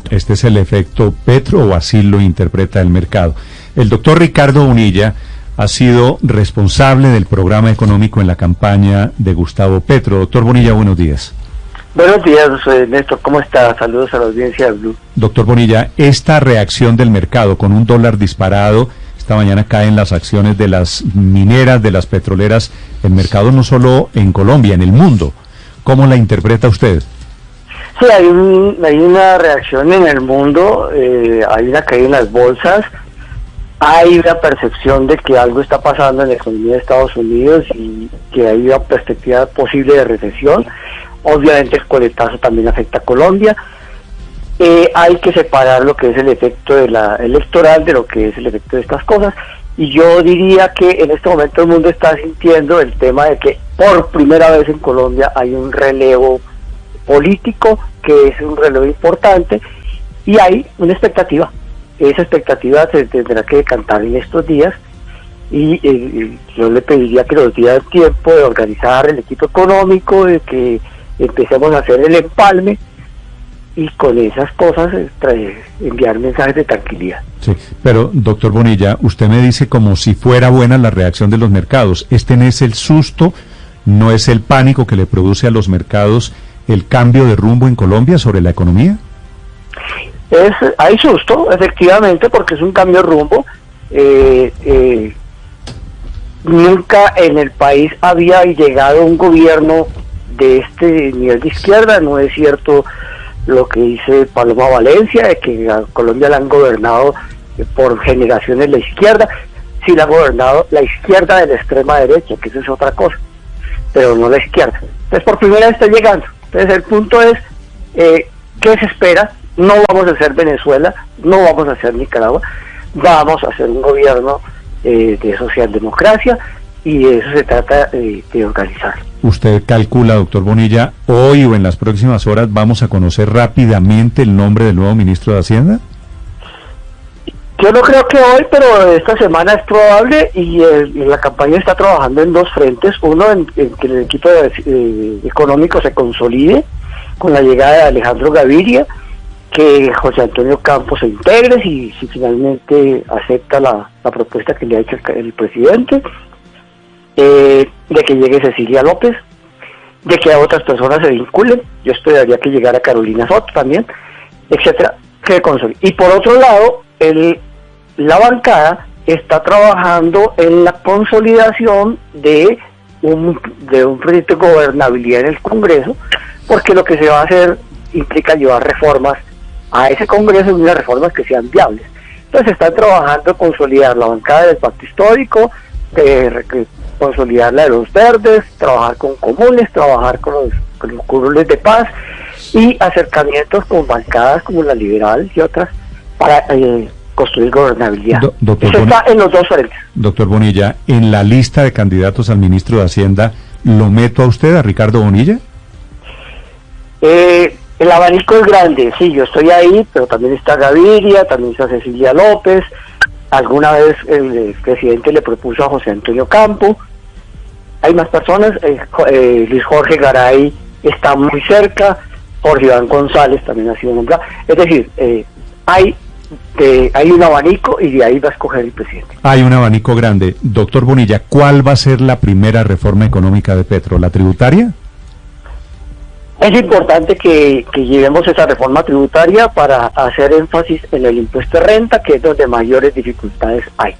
Este es el efecto Petro, o así lo interpreta el mercado. El doctor Ricardo Bonilla ha sido responsable del programa económico en la campaña de Gustavo Petro. Doctor Bonilla, buenos días. Buenos días, Néstor, ¿cómo está? Saludos a la audiencia de Blue. Doctor Bonilla, esta reacción del mercado con un dólar disparado, esta mañana caen las acciones de las mineras, de las petroleras, el mercado no solo en Colombia, en el mundo. ¿Cómo la interpreta usted? Sí, hay una reacción en el mundo, hay una caída en las bolsas, hay una percepción de que algo está pasando en la economía de Estados Unidos y que hay una perspectiva posible de recesión. Obviamente el coletazo también afecta a Colombia. Hay que separar lo que es el efecto de la electoral de lo que es el efecto de estas cosas, y yo diría que en este momento el mundo está sintiendo el tema de que por primera vez en Colombia hay un relevo político, que es un relevo importante, y hay una expectativa. Esa expectativa se tendrá que decantar en estos días, y yo le pediría que nos diera tiempo de organizar el equipo económico, de que empecemos a hacer el empalme, y con esas cosas enviar mensajes de tranquilidad. Sí, pero doctor Bonilla, usted me dice como si fuera buena la reacción de los mercados. Este no es el susto, no es el pánico que le produce a los mercados el cambio de rumbo en Colombia sobre la economía. Hay susto, efectivamente, porque es un cambio de rumbo. Nunca en el país había llegado un gobierno de este nivel de izquierda. No es cierto lo que dice Paloma Valencia, de que a Colombia la han gobernado por generaciones la izquierda. Sí la ha gobernado la izquierda de la extrema derecha, que eso es otra cosa, pero no la izquierda. Entonces por primera vez está llegando. Entonces el punto es, ¿qué se espera? No vamos a ser Venezuela, no vamos a ser Nicaragua, vamos a hacer un gobierno de socialdemocracia, y de eso se trata de organizar. ¿Usted calcula, doctor Bonilla, hoy o en las próximas horas vamos a conocer rápidamente el nombre del nuevo ministro de Hacienda? Yo no creo que hoy, pero esta semana es probable, y la campaña está trabajando en dos frentes. Uno, en que el equipo económico se consolide con la llegada de Alejandro Gaviria, que José Antonio Campos se integre si finalmente acepta la propuesta que le ha hecho el presidente, de que llegue Cecilia López, de que a otras personas se vinculen. Yo esperaría que llegara Carolina Soto también, etcétera, que consolide. Y por otro lado, la bancada está trabajando en la consolidación de un proyecto de gobernabilidad en el Congreso, porque lo que se va a hacer implica llevar reformas a ese Congreso, y unas reformas que sean viables. Entonces están trabajando en consolidar la bancada del Pacto Histórico, consolidar la de los verdes, trabajar con comunes, trabajar con los curules de paz, y acercamientos con bancadas como la liberal y otras para construir gobernabilidad. Eso está en los dos frentes. Doctor Bonilla, en la lista de candidatos al ministro de Hacienda, ¿lo meto a usted, a Ricardo Bonilla? El abanico es grande, sí, yo estoy ahí, pero también está Gaviria, también está Cecilia López. Alguna vez el presidente le propuso a José Antonio Campos. Hay más personas. Luis Jorge Garay está muy cerca, Jorge Iván González también ha sido nombrado. Es decir, hay un abanico, y de ahí va a escoger el presidente. Hay un abanico grande. Doctor Bonilla, ¿cuál va a ser la primera reforma económica de Petro? ¿La tributaria? Es importante que llevemos esa reforma tributaria para hacer énfasis en el impuesto de renta, que es donde mayores dificultades hay.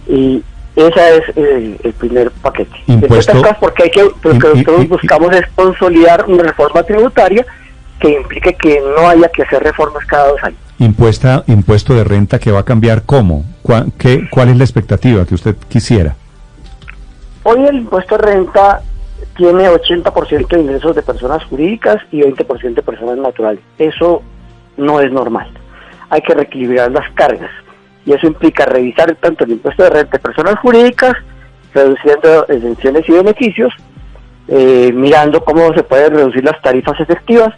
Y ese es el primer paquete. Impuesto, porque nosotros buscamos es consolidar una reforma tributaria que implique que no haya que hacer reformas cada 2 años. Impuesto de renta que va a cambiar, ¿cómo? ¿Cuál es la expectativa que usted quisiera? Hoy el impuesto de renta tiene 80% de ingresos de personas jurídicas y 20% de personas naturales. Eso no es normal. Hay que reequilibrar las cargas, y eso implica revisar tanto el impuesto de renta de personas jurídicas, reduciendo exenciones y beneficios, mirando cómo se pueden reducir las tarifas efectivas,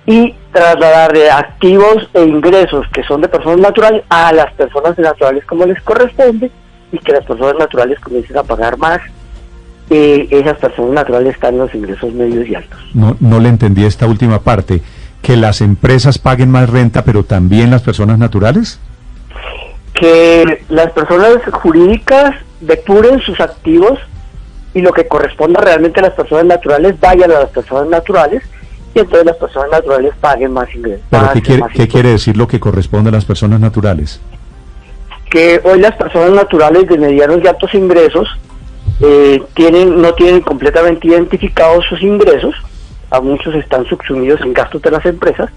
y trasladar de activos e ingresos que son de personas naturales a las personas naturales como les corresponde, y que las personas naturales comiencen a pagar más. Esas personas naturales están en los ingresos medios y altos. No le entendí esta última parte. que las empresas paguen más renta, pero también las personas naturales? Que las personas jurídicas depuren sus activos y lo que corresponda realmente a las personas naturales vayan a las personas naturales, y entonces las personas naturales paguen más ingresos. ¿Pero qué quiere decir lo que corresponde a las personas naturales? Que hoy las personas naturales de medianos y altos ingresos no tienen completamente identificados sus ingresos, a muchos están subsumidos en gastos de las empresas,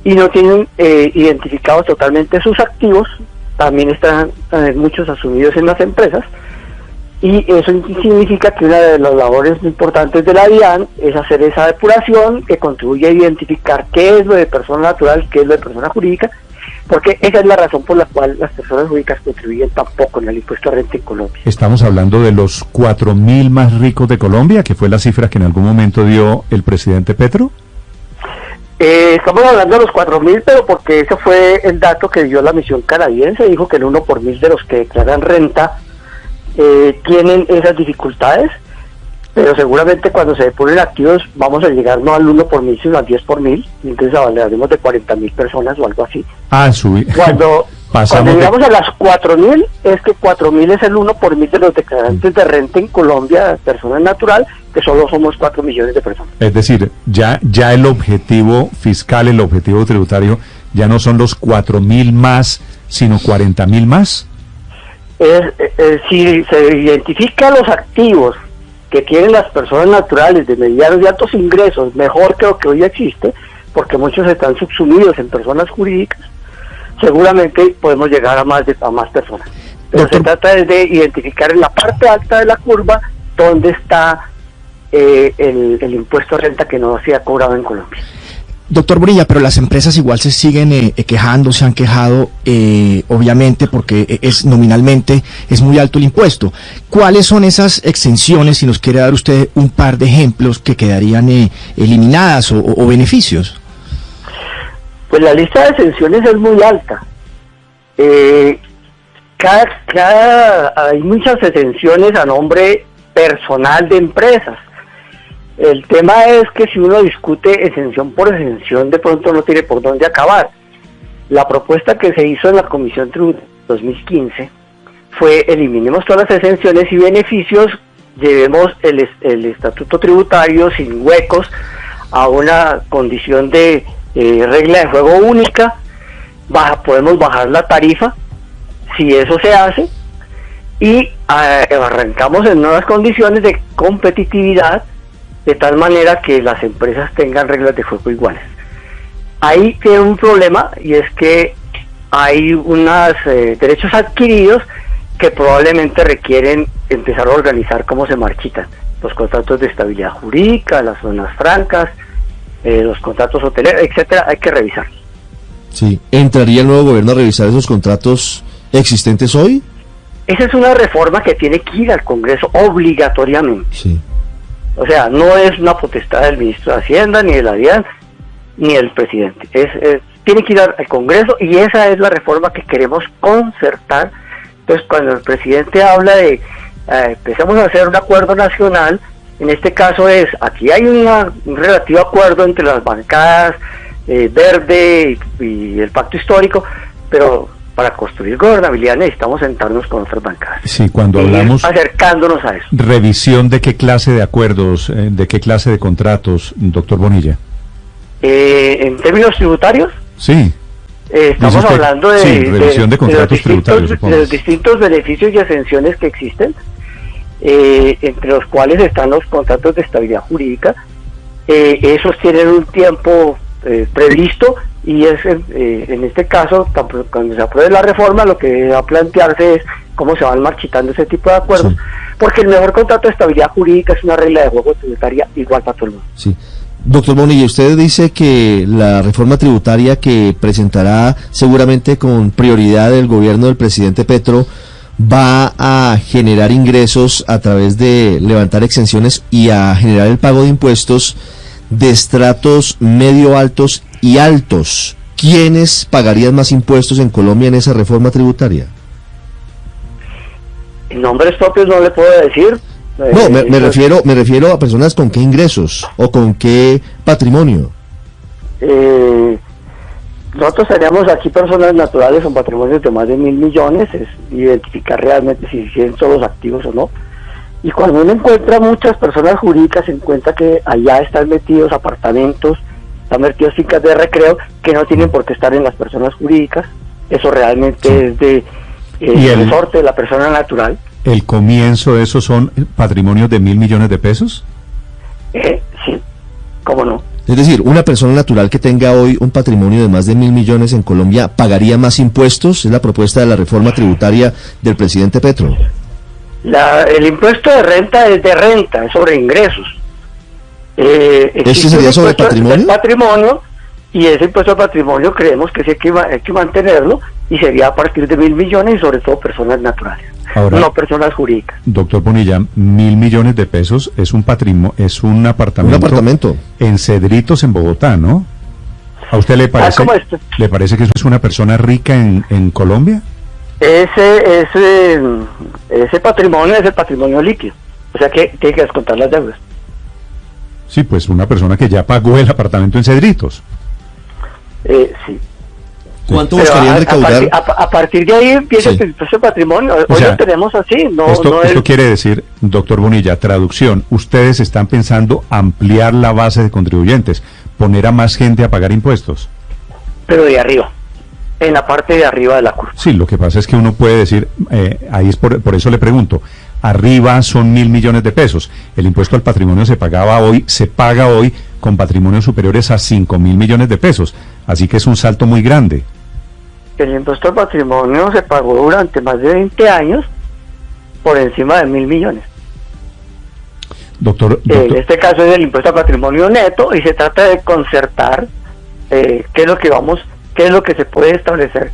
y no tienen identificados totalmente sus activos, también están muchos asumidos en las empresas, y eso significa que una de las labores importantes de la DIAN es hacer esa depuración que contribuye a identificar qué es lo de persona natural, qué es lo de persona jurídica, porque esa es la razón por la cual las personas jurídicas contribuyen tan poco en el impuesto a renta en Colombia. Estamos hablando de los 4.000 más ricos de Colombia, que fue la cifra que en algún momento dio el presidente Petro. Estamos hablando de los 4.000, pero porque ese fue el dato que dio la misión canadiense. Dijo que el 1 por 1.000 de los que declaran renta tienen esas dificultades, pero seguramente cuando se depuren activos vamos a llegar no al 1 por 1.000, sino al 10 por 1.000, entonces hablaremos de 40.000 personas o algo así. Cuando llegamos a las 4.000, es que 4.000 es el 1 por 1.000 de los declarantes de renta en Colombia, personas natural, que solo somos 4 millones de personas. Es decir, ya el objetivo fiscal, el objetivo tributario, ya no son los 4.000 más, sino 40.000 más. Si se identifican los activos que tienen las personas naturales de medianos y altos ingresos, mejor que lo que hoy existe, porque muchos están subsumidos en personas jurídicas, seguramente podemos llegar a más personas. Pero doctor, se trata de identificar en la parte alta de la curva dónde está el impuesto a renta que no se ha cobrado en Colombia. Doctor Bonilla, pero las empresas igual se siguen quejando, se han quejado, obviamente porque nominalmente es muy alto el impuesto. ¿Cuáles son esas exenciones, si nos quiere dar usted un par de ejemplos, que quedarían eliminadas o beneficios? Pues la lista de exenciones es muy alta. Hay muchas exenciones a nombre personal de empresas. El tema es que si uno discute exención por exención, de pronto no tiene por dónde acabar. La propuesta que se hizo en la Comisión Tributaria 2015 fue: eliminemos todas las exenciones y beneficios, llevemos el estatuto tributario sin huecos a una condición de regla de juego única, podemos bajar la tarifa si eso se hace, y arrancamos en nuevas condiciones de competitividad, de tal manera que las empresas tengan reglas de juego iguales. Ahí tiene un problema, y es que hay unos derechos adquiridos que probablemente requieren empezar a organizar cómo se marchitan. Los contratos de estabilidad jurídica, las zonas francas, los contratos hoteleros, etcétera, hay que revisar. Sí, ¿entraría el nuevo gobierno a revisar esos contratos existentes hoy? Esa es una reforma que tiene que ir al Congreso obligatoriamente. Sí. O sea, no es una potestad del ministro de Hacienda, ni de la DIAN, ni del presidente. Tiene que ir al Congreso, y esa es la reforma que queremos concertar. Entonces, cuando el presidente habla de empezamos a hacer un acuerdo nacional, en este caso aquí hay un relativo acuerdo entre las bancadas verde y el pacto histórico, pero para construir gobernabilidad necesitamos sentarnos con otras bancadas. Sí, cuando hablamos acercándonos a eso. Revisión de qué clase de acuerdos, de qué clase de contratos, doctor Bonilla. En términos tributarios. Sí. Estamos hablando de revisión de contratos tributarios, de los distintos beneficios y exenciones que existen, entre los cuales están los contratos de estabilidad jurídica. Esos tienen un tiempo previsto, y en este caso, cuando se apruebe la reforma, lo que va a plantearse es cómo se van marchitando ese tipo de acuerdos, sí, porque el mejor contrato de estabilidad jurídica es una regla de juego tributaria igual para todo el mundo. Sí. Doctor Bonilla, usted dice que la reforma tributaria que presentará seguramente con prioridad el gobierno del presidente Petro va a generar ingresos a través de levantar exenciones y a generar el pago de impuestos de estratos medio altos y altos. ¿Quiénes pagarían más impuestos en Colombia en esa reforma tributaria? En nombres propios no le puedo decir. No, me refiero a personas con qué ingresos o con qué patrimonio. Nosotros tenemos aquí personas naturales con patrimonios de más de 1.000 millones, es identificar realmente si son los activos o no. Y cuando uno encuentra muchas personas jurídicas, se encuentra que allá están metidos apartamentos, están metidos fincas de recreo que no tienen por qué estar en las personas jurídicas. Eso realmente es de resorte de la persona natural. ¿El comienzo de eso son patrimonios de 1.000 millones de pesos? Sí, ¿cómo no? Es decir, una persona natural que tenga hoy un patrimonio de más de 1.000 millones en Colombia, ¿pagaría más impuestos? Es la propuesta de la reforma tributaria del presidente Petro. El impuesto de renta es de renta, es sobre ingresos. ¿Este sería sobre patrimonio? Patrimonio, y ese impuesto de patrimonio creemos que sí hay que mantenerlo, y sería a partir de 1.000 millones y sobre todo personas naturales. Ahora, no personas jurídicas. Doctor Bonilla, 1.000 millones de pesos es un patrimonio, es un apartamento en Cedritos, en Bogotá, ¿no? ¿A usted le parece que eso es una persona rica en Colombia? Ese patrimonio es el patrimonio líquido, o sea que tiene que descontar las deudas. Sí, pues una persona que ya pagó el apartamento en Cedritos. Sí. ¿Cuánto buscarían recaudar? A partir de ahí empieza el impuesto de patrimonio. Hoy lo tenemos así. Esto quiere decir, doctor Bonilla, traducción, ustedes están pensando ampliar la base de contribuyentes, poner a más gente a pagar impuestos. Pero de arriba, en la parte de arriba de la curva. Sí, lo que pasa es que uno puede decir, ahí es por eso le pregunto, arriba son 1.000 millones de pesos, el impuesto al patrimonio se paga hoy con patrimonios superiores a 5.000 millones de pesos, así que es un salto muy grande. El impuesto al patrimonio se pagó durante más de 20 años por encima de 1.000 millones. Doctor. En este caso es el impuesto al patrimonio neto y se trata de concertar qué es lo que se puede establecer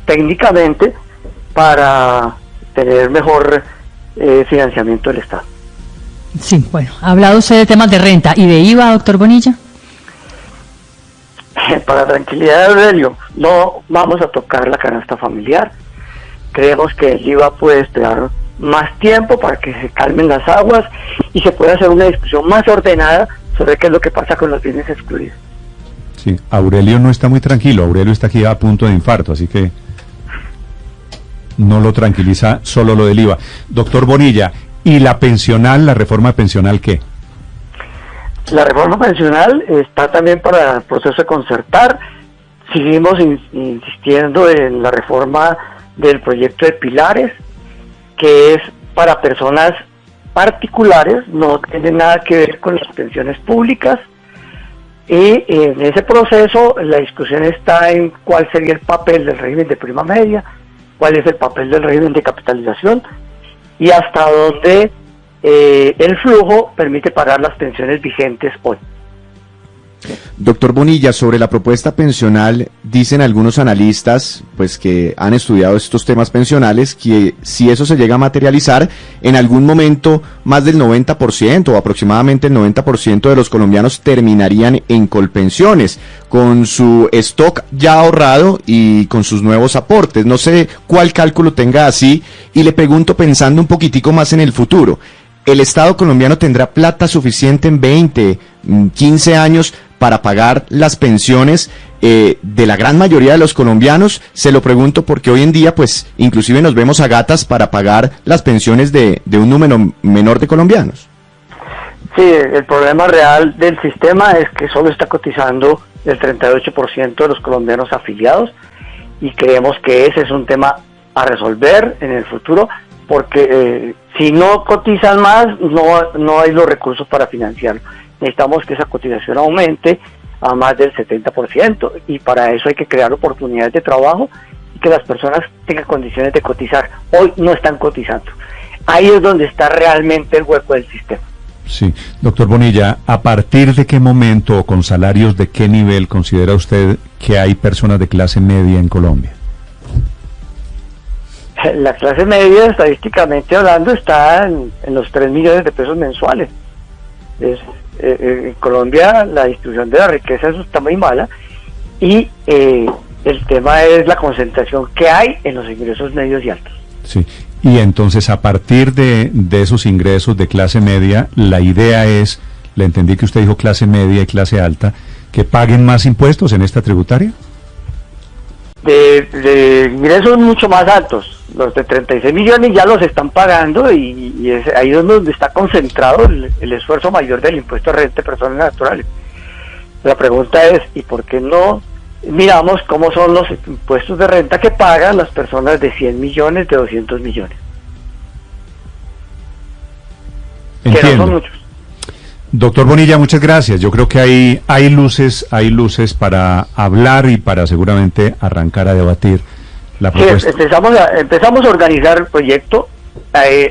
técnicamente para tener mejor financiamiento del Estado. Sí, bueno, ha hablado usted de temas de renta y de IVA, doctor Bonilla. Para tranquilidad de Aurelio, no vamos a tocar la canasta familiar. Creemos que el IVA puede esperar más tiempo para que se calmen las aguas y se pueda hacer una discusión más ordenada sobre qué es lo que pasa con los bienes excluidos. Sí, Aurelio no está muy tranquilo, Aurelio está aquí a punto de infarto, así que no lo tranquiliza solo lo del IVA. Doctor Bonilla, ¿y la reforma pensional qué? La reforma pensional está también para el proceso de concertar. Seguimos insistiendo en la reforma del proyecto de Pilares, que es para personas particulares, no tiene nada que ver con las pensiones públicas. Y en ese proceso la discusión está en cuál sería el papel del régimen de prima media, cuál es el papel del régimen de capitalización y hasta dónde el flujo permite pagar las pensiones vigentes hoy. Doctor Bonilla, sobre la propuesta pensional, dicen algunos analistas, pues que han estudiado estos temas pensionales, que si eso se llega a materializar, en algún momento más del 90% o aproximadamente el 90% de los colombianos terminarían en Colpensiones, con su stock ya ahorrado y con sus nuevos aportes. No sé cuál cálculo tenga así, y le pregunto pensando un poquitico más en el futuro. ¿El Estado colombiano tendrá plata suficiente en 20, 15 años para pagar las pensiones de la gran mayoría de los colombianos? Se lo pregunto porque hoy en día, pues, inclusive nos vemos a gatas para pagar las pensiones de un número menor de colombianos. Sí, el problema real del sistema es que solo está cotizando el 38% de los colombianos afiliados y creemos que ese es un tema a resolver en el futuro porque si no cotizan más, no hay los recursos para financiarlo. Necesitamos que esa cotización aumente a más del 70% y para eso hay que crear oportunidades de trabajo y que las personas tengan condiciones de cotizar. Hoy no están cotizando. Ahí es donde está realmente el hueco del sistema. Sí, doctor Bonilla, ¿a partir de qué momento o con salarios de qué nivel considera usted que hay personas de clase media en Colombia? La clase media, estadísticamente hablando, está en los 3 millones de pesos mensuales. En Colombia la distribución de la riqueza eso está muy mala y el tema es la concentración que hay en los ingresos medios y altos. Sí, y entonces a partir de esos ingresos de clase media, la idea es, le entendí que usted dijo clase media y clase alta, que paguen más impuestos en esta tributaria? De ingresos mucho más altos. Los de 36 millones ya los están pagando y es ahí donde está concentrado el esfuerzo mayor del impuesto a renta de personas naturales. La pregunta es, ¿y por qué no miramos cómo son los impuestos de renta que pagan las personas de 100 millones, de 200 millones? Entiendo. Que no son muchos. Doctor Bonilla, muchas gracias. Yo creo que hay luces para hablar y para seguramente arrancar a debatir la propuesta. Sí, empezamos a organizar el proyecto.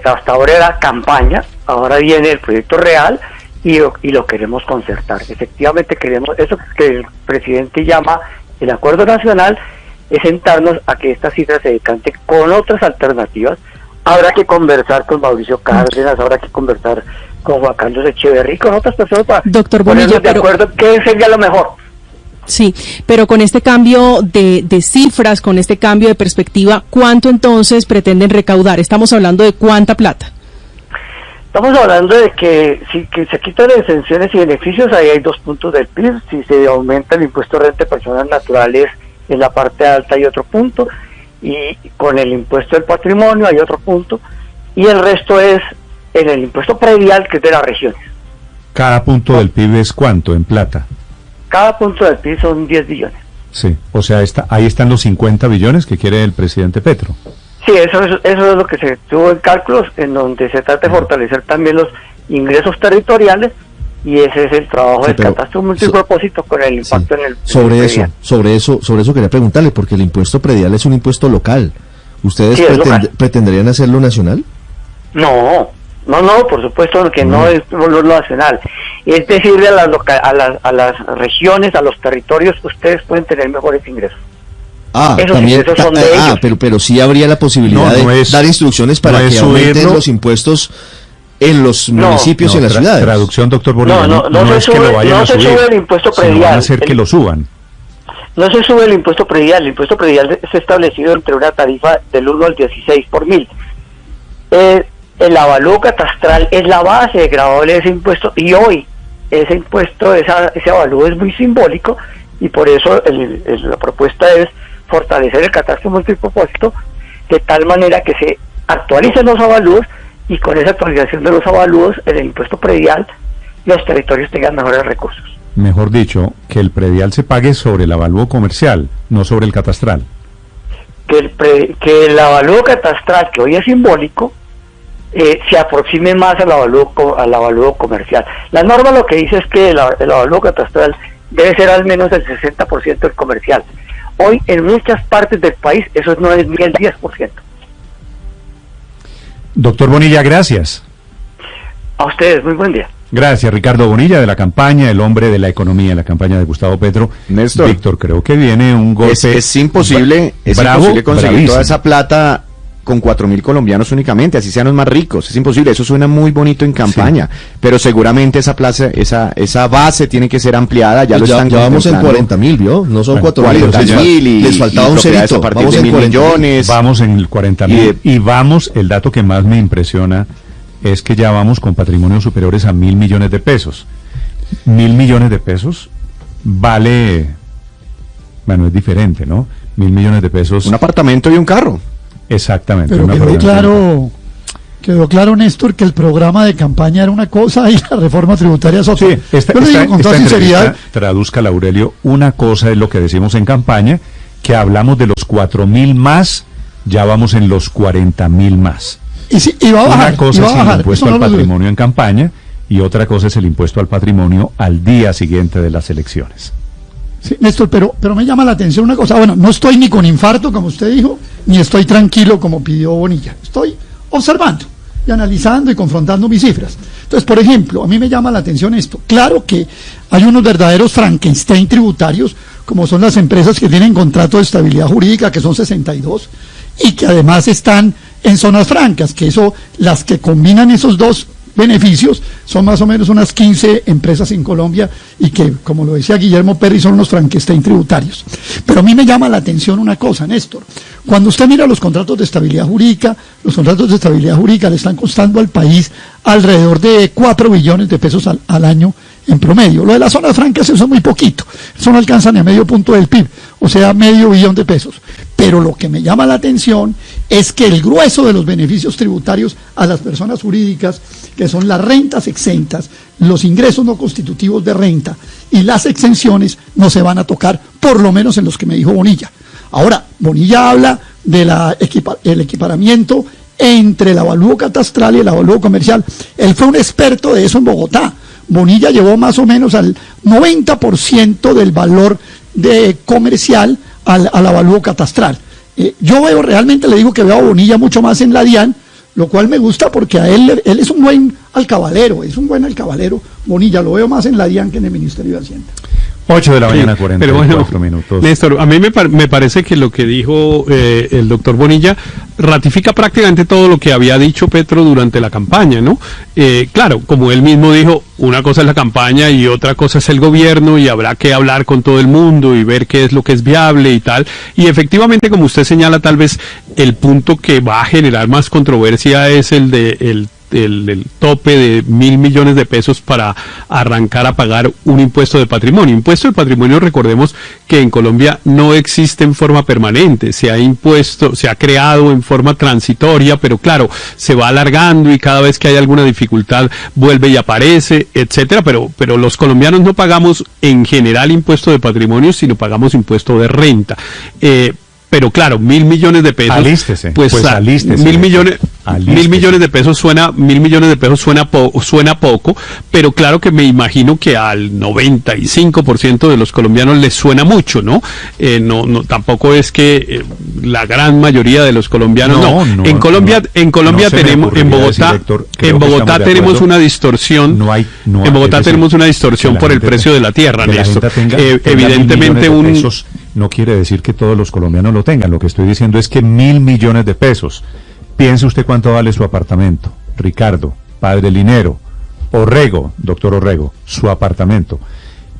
Hasta ahora era campaña, ahora viene el proyecto real y lo queremos concertar. Efectivamente queremos, eso que el presidente llama el acuerdo nacional, es sentarnos a que esta cifra se decante con otras alternativas. Habrá que conversar con Mauricio Cárdenas, habrá que conversar con Juan Carlos Echeverry, con otras personas para ponernos de acuerdo qué sería lo mejor. Sí, pero con este cambio de cifras, con este cambio de perspectiva, ¿cuánto entonces pretenden recaudar? Estamos hablando de ¿cuánta plata? Estamos hablando de que si que se quitan exenciones y beneficios, ahí hay 2 puntos del PIB. Si se aumenta el impuesto de renta de personas naturales en la parte alta hay otro punto, y con el impuesto del patrimonio hay otro punto, y el resto es en el impuesto predial, que es de las regiones. ¿Cada punto del PIB es cuánto en plata? Cada punto del PIB son 10 billones. Sí, o sea, ahí están los 50 billones que quiere el presidente Petro. Sí, eso es lo que se tuvo en cálculos, en donde se trata de fortalecer también los ingresos territoriales, y ese es el trabajo del catastro multipropósito con el impacto en el sobre eso quería preguntarle, porque el impuesto predial es un impuesto local. ¿Ustedes pretenderían hacerlo nacional? No, por supuesto que no es lo nacional. Es decirle a las regiones, a los territorios, ustedes pueden tener mejores ingresos. Esos ingresos son de ellos. Pero sí habría la posibilidad de dar instrucciones para que aumenten los impuestos en los municipios y en las ciudades. Traducción, doctor Bonilla. No se sube el impuesto predial. Van a hacer que lo suban. No se sube el impuesto predial. El impuesto predial es establecido entre una tarifa del 1 al 16 por mil. El avalúo catastral es la base de gravamen de ese impuesto, y hoy ese impuesto, ese avalúo es muy simbólico, y por eso la propuesta es fortalecer el catastro multipropósito de tal manera que se actualicen los avalúos, y con esa actualización de los avalúos en el impuesto predial los territorios tengan mejores recursos. Mejor dicho, que el predial se pague sobre el avalúo comercial, no sobre el catastral. Que el avalúo catastral, que hoy es simbólico, se aproxime más al avalúo comercial. La norma lo que dice es que el avalúo catastral debe ser al menos el 60% del comercial. Hoy en muchas partes del país eso no es ni el 10%. Doctor Bonilla, gracias. A ustedes, muy buen día. Gracias, Ricardo Bonilla, de la campaña, el hombre de la economía, la campaña de Gustavo Petro. Néstor, Víctor, creo que viene un golpe. Es imposible conseguir toda esa plata con 4.000 colombianos únicamente, así sean los más ricos. Es imposible, eso suena muy bonito en campaña, pero seguramente esa plaza, esa base tiene que ser ampliada. Ya lo están vamos en 40.000, ¿vio? No son 40.000 y les faltaba un cerito. A partir de 1.000 millones. Vamos en el 40.000 y vamos, el dato que más me impresiona es que ya vamos con patrimonios superiores a 1.000 millones de pesos. 1.000 millones de pesos vale, bueno, es diferente, ¿no? 1.000 millones de pesos. Un apartamento y un carro. Exactamente. Pero quedó claro, Néstor, que el programa de campaña era una cosa y la reforma tributaria es otra. Sí, esta sinceridad. Traduzca, Aurelio, una cosa es lo que decimos en campaña, que hablamos de los 4.000 más, ya vamos en los 40.000 más. Y va a bajar. Una cosa es el impuesto al patrimonio en campaña, y otra cosa es el impuesto al patrimonio al día siguiente de las elecciones. Sí, Néstor, pero me llama la atención una cosa. Bueno, no estoy ni con infarto, como usted dijo, ni estoy tranquilo, como pidió Bonilla. Estoy observando y analizando y confrontando mis cifras. Entonces, por ejemplo, a mí me llama la atención esto. Claro que hay unos verdaderos Frankenstein tributarios, como son las empresas que tienen contrato de estabilidad jurídica, que son 62, y que además están en zonas francas, que las que combinan esos dos beneficios son más o menos unas 15 empresas en Colombia, y que, como lo decía Guillermo Perry, son unos Frankenstein tributarios. Pero a mí me llama la atención una cosa, Néstor. Cuando usted mira los contratos de estabilidad jurídica, le están costando al país alrededor de 4 billones de pesos al año en promedio. Lo de las zonas francas eso es muy poquito, eso no alcanza ni a medio punto del PIB, o sea, $500 millón de pesos. Pero lo que me llama la atención es que el grueso de los beneficios tributarios a las personas jurídicas, que son las rentas exentas, los ingresos no constitutivos de renta y las exenciones, no se van a tocar, por lo menos en los que me dijo Bonilla. Ahora, Bonilla habla de el equiparamiento entre el avalúo catastral y el avalúo comercial. Él fue un experto de eso en Bogotá. Bonilla llevó más o menos al 90% del valor comercial al avalúo catastral. Yo veo, realmente le digo que veo a Bonilla mucho más en la DIAN, lo cual me gusta porque a él es un buen alcabalero, Bonilla, lo veo más en la DIAN que en el Ministerio de Hacienda. 8 de la mañana, 44 minutos. Néstor, a mí me parece que lo que dijo el doctor Bonilla ratifica prácticamente todo lo que había dicho Petro durante la campaña, ¿no? Claro, como él mismo dijo, una cosa es la campaña y otra cosa es el gobierno, y habrá que hablar con todo el mundo y ver qué es lo que es viable y tal. Y efectivamente, como usted señala, tal vez el punto que va a generar más controversia es el tope de 1.000 millones de pesos para arrancar a pagar un impuesto de patrimonio. Impuesto de patrimonio, recordemos que en Colombia no existe en forma permanente, se ha creado en forma transitoria, pero claro, se va alargando y cada vez que hay alguna dificultad vuelve y aparece, etcétera, pero los colombianos no pagamos en general impuesto de patrimonio, sino pagamos impuesto de renta. Pero claro, 1.000 millones de pesos. Alístese, alístese. 1.000 millones de pesos suena poco, pero claro que me imagino que al 95% de los colombianos les suena mucho, ¿no? No, tampoco es que la gran mayoría de los colombianos no. En Colombia tenemos, en Bogotá tenemos una distorsión. En Bogotá tenemos una distorsión por el precio de la tierra, Néstor. Evidentemente no quiere decir que todos los colombianos lo tengan. Lo que estoy diciendo es que 1.000 millones de pesos. Piense usted cuánto vale su apartamento. Ricardo, padre Linero, Orrego, doctor Orrego, su apartamento.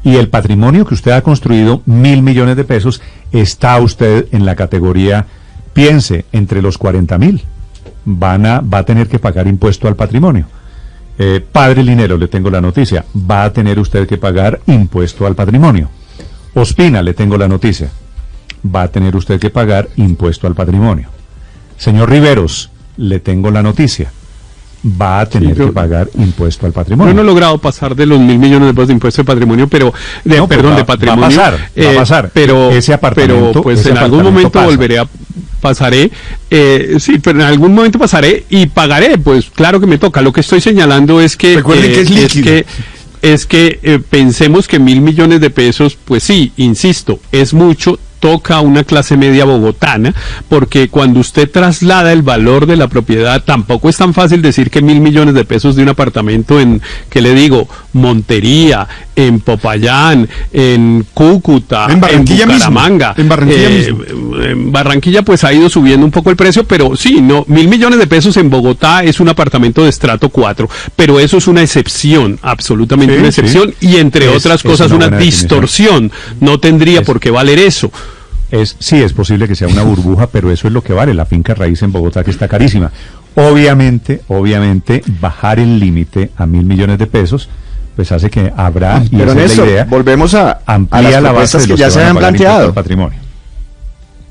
Y el patrimonio que usted ha construido, 1.000 millones de pesos, está usted en la categoría, piense, entre los 40.000. Va a tener que pagar impuesto al patrimonio. Padre Linero, le tengo la noticia, va a tener usted que pagar impuesto al patrimonio. Ospina, le tengo la noticia, va a tener usted que pagar impuesto al patrimonio. Señor Riveros, le tengo la noticia, va a tener que pagar impuesto al patrimonio. Yo no he logrado pasar de los 1.000 millones de pesos de impuesto de patrimonio, de patrimonio. Va a pasar. Pero ese apartamento, pues en algún momento pasaré, pero en algún momento pasaré y pagaré, pues claro que me toca. Lo que estoy señalando es que recuerden que es líquido. Es que pensemos que 1.000 millones de pesos, pues sí, insisto, es mucho, toca a una clase media bogotana, porque cuando usted traslada el valor de la propiedad, tampoco es tan fácil decir que 1.000 millones de pesos de un apartamento en, ¿qué le digo?, Montería, en Popayán, en Cúcuta, en Bucaramanga. En Barranquilla mismo. En Barranquilla pues ha ido subiendo un poco el precio, pero sí, no, 1.000 millones de pesos en Bogotá es un apartamento de estrato 4, pero eso es una excepción, absolutamente una excepción, y entre otras cosas una distorsión, no tendría por qué valer eso. Sí, es posible que sea una burbuja, pero eso es lo que vale la finca raíz en Bogotá, que está carísima. Obviamente, bajar el límite a 1.000 millones de pesos, pues hace que habrá, y pero esa es la idea, volvemos a las propuestas que ya se habían planteado.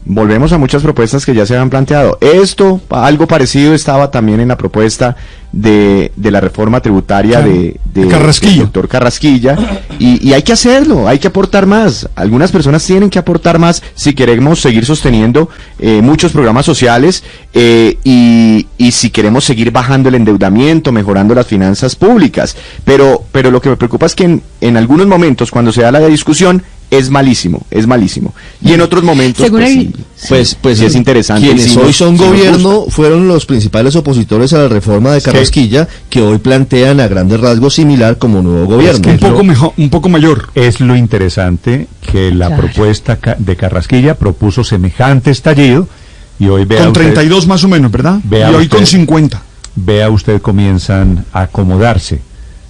Volvemos a muchas propuestas que ya se habían planteado. Esto, algo parecido, estaba también en la propuesta de la reforma tributaria de Carrasquilla. Del doctor Carrasquilla, y hay que hacerlo, hay que aportar más. Algunas personas tienen que aportar más si queremos seguir sosteniendo muchos programas sociales y si queremos seguir bajando el endeudamiento, mejorando las finanzas públicas. Pero lo que me preocupa es que en algunos momentos, cuando se da la discusión, es malísimo. Y en otros momentos, pues es interesante. Quienes hoy son gobierno fueron los principales opositores a la reforma de Carrasquilla, que hoy plantean a grandes rasgos similar como nuevo gobierno. Es que un poco mayor. Es lo interesante que la propuesta de Carrasquilla propuso semejante estallido, y hoy vea con usted, 32 más o menos, ¿verdad? Y hoy con 50. Vea usted, comienzan a acomodarse.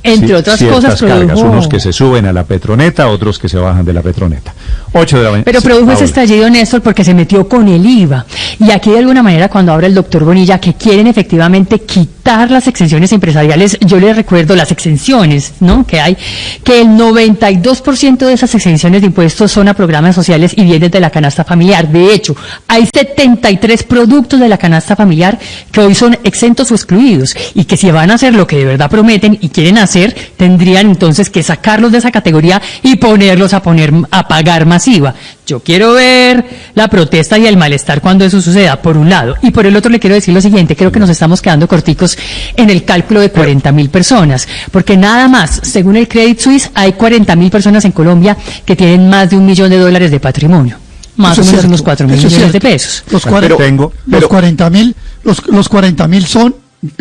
Entre otras cosas, cargas, unos que se suben a la Petroneta, otros que se bajan de la Petroneta. 8 de la mañana. Pero produjo ese estallido, Néstor, porque se metió con el IVA. Y aquí, de alguna manera, cuando habla el doctor Bonilla, que quieren efectivamente quitar quitar las exenciones empresariales, yo les recuerdo las exenciones, ¿no?, que hay, que el 92% de esas exenciones de impuestos son a programas sociales y vienen de la canasta familiar. De hecho, hay 73 productos de la canasta familiar que hoy son exentos o excluidos, y que si van a hacer lo que de verdad prometen y quieren hacer, tendrían entonces que sacarlos de esa categoría y ponerlos a pagar masiva. Yo quiero ver la protesta y el malestar cuando eso suceda, por un lado. Y por el otro le quiero decir lo siguiente, creo que nos estamos quedando corticos en el cálculo de 40.000 personas, porque nada más, según el Credit Suisse, hay 40.000 personas en Colombia que tienen más de $1 millón de patrimonio. Más o menos unos 4.000 millones de pesos. Los 40.000 son,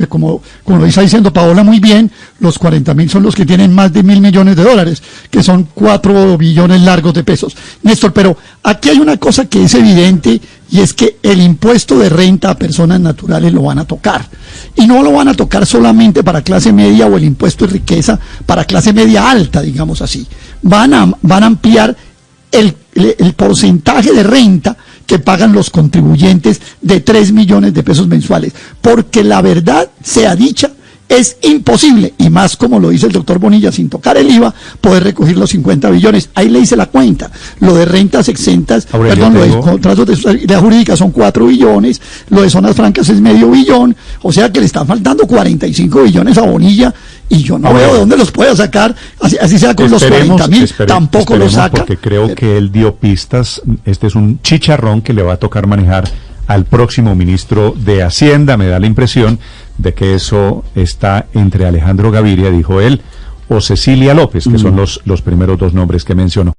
como lo está diciendo Paola muy bien, los 40.000 son los que tienen más de $1.000 millones, que son 4 billones largos de pesos. Néstor, pero aquí hay una cosa que es evidente, y es que el impuesto de renta a personas naturales lo van a tocar. Y no lo van a tocar solamente para clase media, o el impuesto de riqueza para clase media alta, digamos así. Van a ampliar el porcentaje de renta que pagan los contribuyentes de 3 millones de pesos mensuales, porque la verdad sea dicha, es imposible, y más como lo dice el doctor Bonilla, sin tocar el IVA, poder recoger los 50 billones. Ahí le hice la cuenta. Lo de rentas exentas, lo de contratos de responsabilidad jurídica son 4 billones, lo de zonas francas es medio billón, o sea que le están faltando 45 billones a Bonilla, y yo no veo de dónde los pueda sacar, así sea con los 40.000, tampoco lo saca. Porque creo que él dio pistas. Este es un chicharrón que le va a tocar manejar al próximo ministro de Hacienda. Me da la impresión de que eso está entre Alejandro Gaviria, dijo él, o Cecilia López, que son los primeros dos nombres que mencionó.